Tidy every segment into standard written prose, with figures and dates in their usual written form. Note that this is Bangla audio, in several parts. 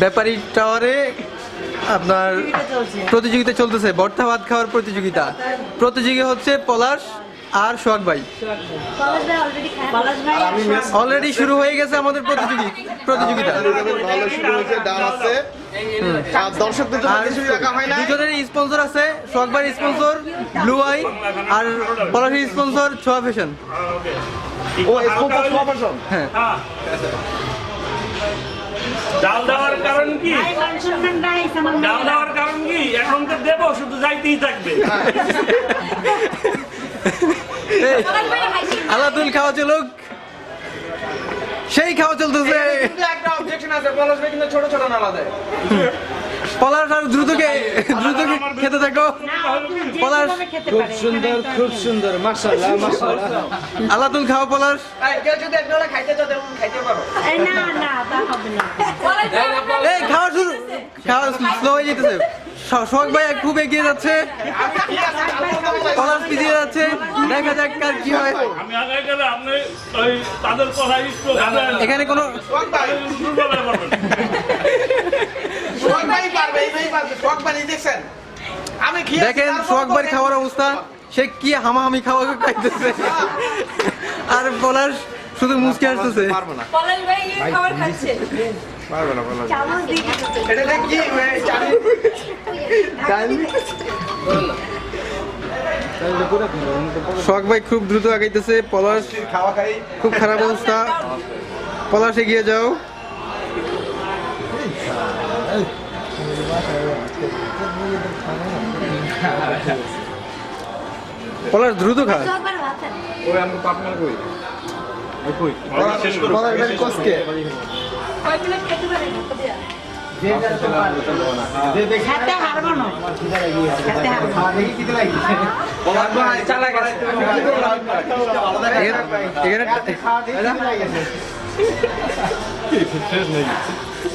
ব্যাপারী টাওয়ারে আপনার প্রতিযোগিতা চলতেছে, ভর্তা ভাত খাওয়ার প্রতিযোগিতা। প্রতিযোগী হচ্ছে পলাশ আর সোহাগ ভাই। অলরেডি শুরু হয়ে গেছে আমাদের প্রতিযোগিতা। দুজনের স্পন্সর আছে, সোহাগ ভাইয়ের স্পন্সর ব্লু আই আর পলাশের স্পন্সর ছোয়া ফ্যাশন। হ্যাঁ, ডাল দেওয়ার কারণ কি? ডাল দেওয়ার কারণ কি? এখন তো দেবো, শুধু যাইতেই থাকবে। আলাদুল খাওয়া চলুক, সেই খাওয়া চলতেছে। পলাশ আর দ্রুত খেতে থাকো। পলাশ খুব সুন্দর মাশাআল্লাহ মাশাআল্লাহ। আলাদুল খাও পলাশ। এই খাওয়া শুরু, খাওয়া স্লো হয়ে যেতেছে। সোহাগ ভাই খুব এগিয়ে যাচ্ছে, পলাশ পিছিয়ে যাচ্ছে। দেখা যাক কার কি হয়। আমি আগে গেলে আপনি ওই তাদের কথা একটু এখানে কোনো দেখেন সোহাগ ভাইয়ের খাওয়ার অবস্থা, সে কি হামাহামি খাওয়া খাইতেছে, আর পলাশ শুধু মুচকে আসতেছে। পলাশ ভাই খাবার খাচ্ছে। সোহাগ ভাই খুব দ্রুত আগাইতেছে, পলাশ খুব খারাপ অবস্থা। পলাশ এগিয়ে যাও। পলাশ দ্রুত খা।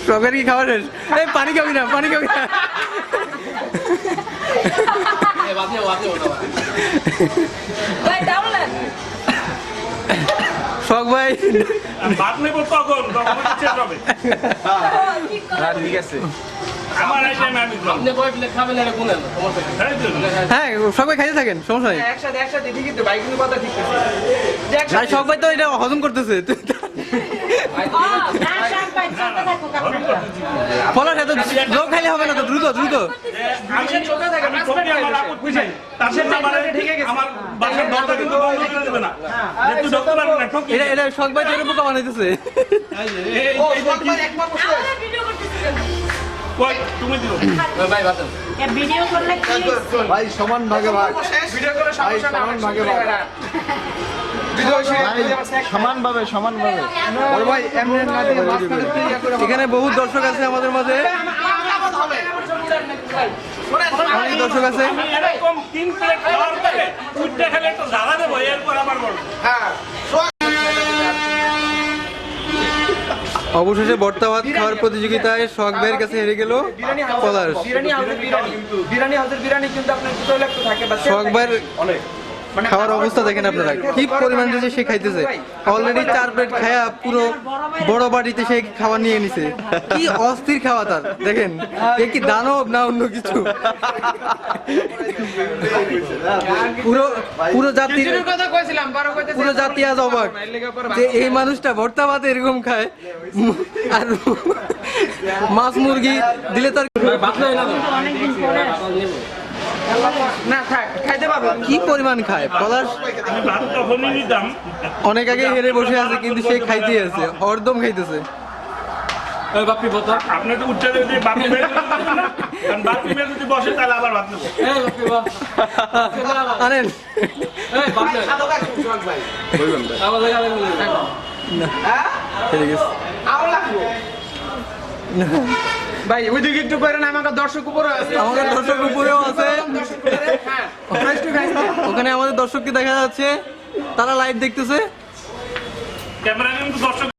সকালে কি খাওয়া শেষ? এই পানি খাবি না, পানি খাবি না। সোহাগ ভাই ভাত নেব কখন? শেষ হবে। ঠিক আছে। আমার এই টাইমে আমি আপনি কয় প্লেট খাবেন এটা গুনেন তোমার থেকে। হ্যাঁ, সবাই খাইতে থাকেন, সমস্যা নেই। একসাথে ঠিকই তো ভাই, কিন্তু কথা ঠিক আছে। আর সোহাগ ভাই তো এটা হজম করতেছে। পলাশ এত লোক খাইলে হবে না তো, দ্রুত দ্রুত। আমি ঠকি আমার আপদ বুঝাই। তারপর আমার বাসার দরজা কিন্তু বন্ধ করে দেবে না। একটু ঢুকতে পারবে না, ঠকি। এটা সোহাগ ভাই তো বোকা বানাইতেছে। কই তুমি দিও। ভাই বাতেন ভিডিও করলে ভাই সমান ভাগে ভাগ, ভিডিও করে সমস্যা না, সমান ভাগে ভাগ, সমান ভাবে। ওর ভাই এমনি না দিয়ে মাঝখানে দিয়ে ইয়া করে। এখানে বহু দর্শক আছে আমাদের মাঝে, অনেক দর্শক আছে। আমি এরকম 3 প্লেট খাওয়ার পরে উঠতে খেলে একটু জ্বালা দেবো, এরপর আবার বলবো। অবশেষে ভর্তা ভাত খাওয়ার প্রতিযোগিতায় সোহাগ ভাইয়ের কাছে হেরে গেল পলাশ। বিরিয়ানি হাউসের বিরিয়ানি কিন্তু আপনার দুটো লাগতো থাকে, বা সোহাগ ভাইয়ের খাওয়ার অবস্থা দেখেন আপনারা, কি পরিমাণ যে সে খাইতেছে। অলরেডি 4 প্লেট খায়া পুরো বড় বাড়িতে সে খাবার নিয়ে নিছে। কি অস্থির খাওয়া তার, দেখেন। এ কি দানব না অন্য কিছু? পুরো জাতির কথা কইছিলাম, বড় কইতেছি পুরো জাতি আজ অবাক যে এই মানুষটা ভর্তা ভাত এরকম খায়, আর মাছ মুরগি দিলে তার না থাক, খাইতে পারবো। কি পরিমাণ খায় পলাশ। আমি ভাত তখনই নিতাম। অনেক আগে হেরে বসে আছে, কিন্তু সে খাইতেই আছে, হরদম খাইতেছে। ওই বাপি বতো আপনি তো উঠতে যদি বাপি বের করে দিবেন না, কারণ বাপি বের যদি বসে তাহলে আবার ভাত নেবো। এই বাপি বা আনেন। এই বাপি আবার লাগা হেরে গেছে। ভাই ওইদিকে একটু করেন, আমাকে দর্শক উপরে আছে, আমাদের দর্শক উপরেও আছে। হ্যাঁ ওখানে আমাদের দর্শককে দেখা যাচ্ছে, তারা লাইভ দেখতেছে। ক্যামেরা কিন্তু দর্শক